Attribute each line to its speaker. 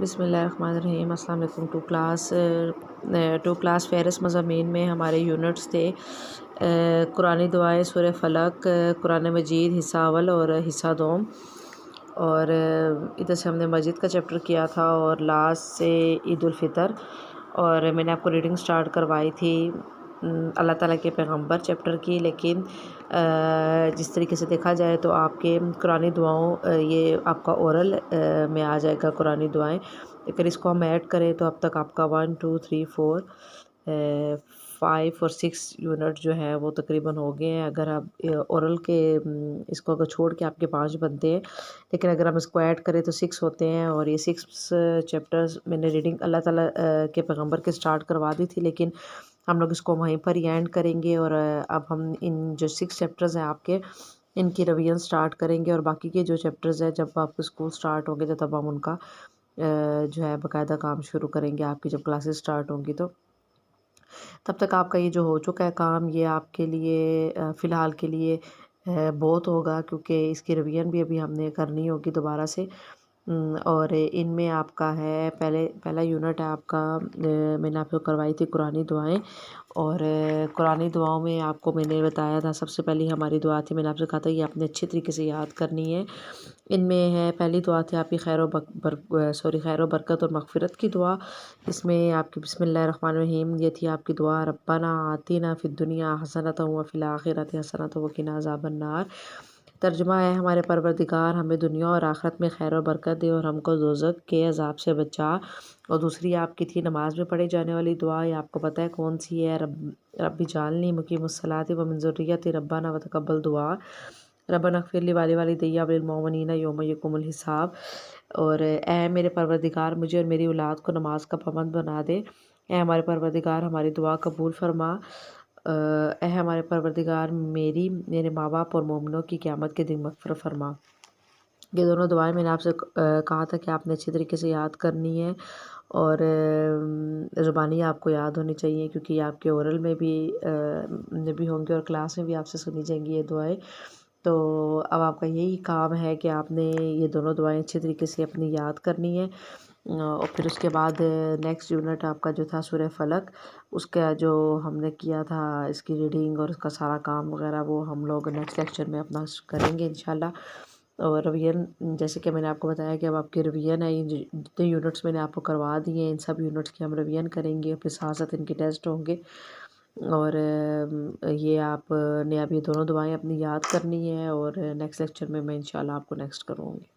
Speaker 1: بسم اللہ الرحمن الرحیم۔ السلام علیکم۔ ٹو کلاس فہرست مضامین میں ہمارے یونٹس تھے قرآن دعائیں، سورہ فلق، قرآن مجید حصہ اول اور حصہ دوم، اور ادھر سے ہم نے مسجد کا چیپٹر کیا تھا اور لاسٹ سے عید الفطر، اور میں نے آپ کو ریڈنگ سٹارٹ کروائی تھی اللہ تعالیٰ کے پیغمبر چیپٹر کی، لیکن جس طریقے سے دیکھا جائے تو آپ کے قرآن دعاؤں یہ آپ کا اورل میں آ جائے گا قرآن دعائیں، اگر اس کو ہم ایڈ کریں تو اب تک آپ کا 1 2 3 4 5 اور 6 یونٹ جو ہے وہ تقریباً ہو گئے ہیں۔ اگر آپ اورل کے اس کو اگر چھوڑ کے آپ کے 5 بنتے ہیں، لیکن اگر ہم اس کو ایڈ کریں تو 6 ہوتے ہیں، اور یہ 6 چیپٹرز میں نے ریڈنگ اللہ تعالیٰ کے پیغمبر کے سٹارٹ کروا دی تھی، لیکن ہم لوگ اس کو وہیں پر ہی اینڈ کریں گے، اور اب ہم ان جو 6 چیپٹرز ہیں آپ کے، ان کی ریویژن سٹارٹ کریں گے، اور باقی کے جو چیپٹرز ہیں جب آپ کے اسکول سٹارٹ ہوں گے تو تب ہم ان کا جو ہے باقاعدہ کام شروع کریں گے۔ آپ کی جب کلاسز سٹارٹ ہوں گی تو تب تک آپ کا یہ جو ہو چکا ہے کام، یہ آپ کے لیے فی الحال کے لیے بہت ہوگا، کیونکہ اس کی ریویژن بھی ابھی ہم نے کرنی ہوگی دوبارہ سے، اور ان میں آپ کا ہے پہلا یونٹ ہے آپ کا، میں نے آپ کو کروائی تھی قرآن دعائیں، اور قرآن دعاؤں میں آپ کو میں نے بتایا تھا سب سے پہلی ہماری دعا تھی، میں نے آپ سے کہا تھا یہ آپ نے اچھے طریقے سے یاد کرنی ہے۔ ان میں ہے پہلی دعا تھی آپ کی خیر و برکت اور مغفرت کی دعا، اس میں آپ کی بسم اللہ الرحمن الرحیم، یہ تھی آپ کی دعا ربنا آتینا فی الدنیا حسنۃ وفی الآخرۃ حسنۃ وقنا عذاب النار۔ ترجمہ ہے ہمارے پروردگار ہمیں دنیا اور آخرت میں خیر و برکت دے اور ہم کو دوزخ کے عذاب سے بچا۔ اور دوسری آپ کی تھی نماز میں پڑھی جانے والی دعا، یہ آپ کو پتہ ہے کون سی ہے، رب اجعلنی مقیم الصلاۃ ومن ذریتی ربنا وتقبل دعا، ربنا اغفر لی ولوالدی وللمؤمنین یوم یقوم الحساب۔ اور اے میرے پروردگار مجھے اور میری اولاد کو نماز کا پابند بنا دے، اے ہمارے پروردگار ہماری دعا قبول فرما، اے ہمارے پروردگار میرے ماں باپ اور مومنوں کی قیامت کے دن مغفرت فرما۔ یہ دونوں دعائیں میں نے آپ سے کہا تھا کہ آپ نے اچھی طریقے سے یاد کرنی ہے، اور زبانی آپ کو یاد ہونی چاہیے، کیونکہ یہ آپ کے اورل میں بھی ہوں گے اور کلاس میں بھی آپ سے سنی جائیں گی یہ دعائیں۔ تو اب آپ کا یہی کام ہے کہ آپ نے یہ دونوں دعائیں اچھی طریقے سے اپنی یاد کرنی ہے، اور پھر اس کے بعد نیکسٹ یونٹ آپ کا جو تھا سورہ فلق، اس کا جو ہم نے کیا تھا اس کی ریڈنگ اور اس کا سارا کام وغیرہ وہ ہم لوگ نیکسٹ لیکچر میں اپنا کریں گے انشاءاللہ۔ اور ریویژن جیسے کہ میں نے آپ کو بتایا کہ اب آپ کی ریویژن ہے، جتنے یونٹس میں نے آپ کو کروا دیے ہیں ان سب یونٹس کی ہم ریویژن کریں گے، پھر ساتھ ساتھ ان کے ٹیسٹ ہوں گے، اور یہ آپ نے اب یہ دونوں دعائیں اپنی یاد کرنی ہے، اور نیکسٹ لیکچر میں انشاءاللہ آپ کو نیکسٹ کروں گی۔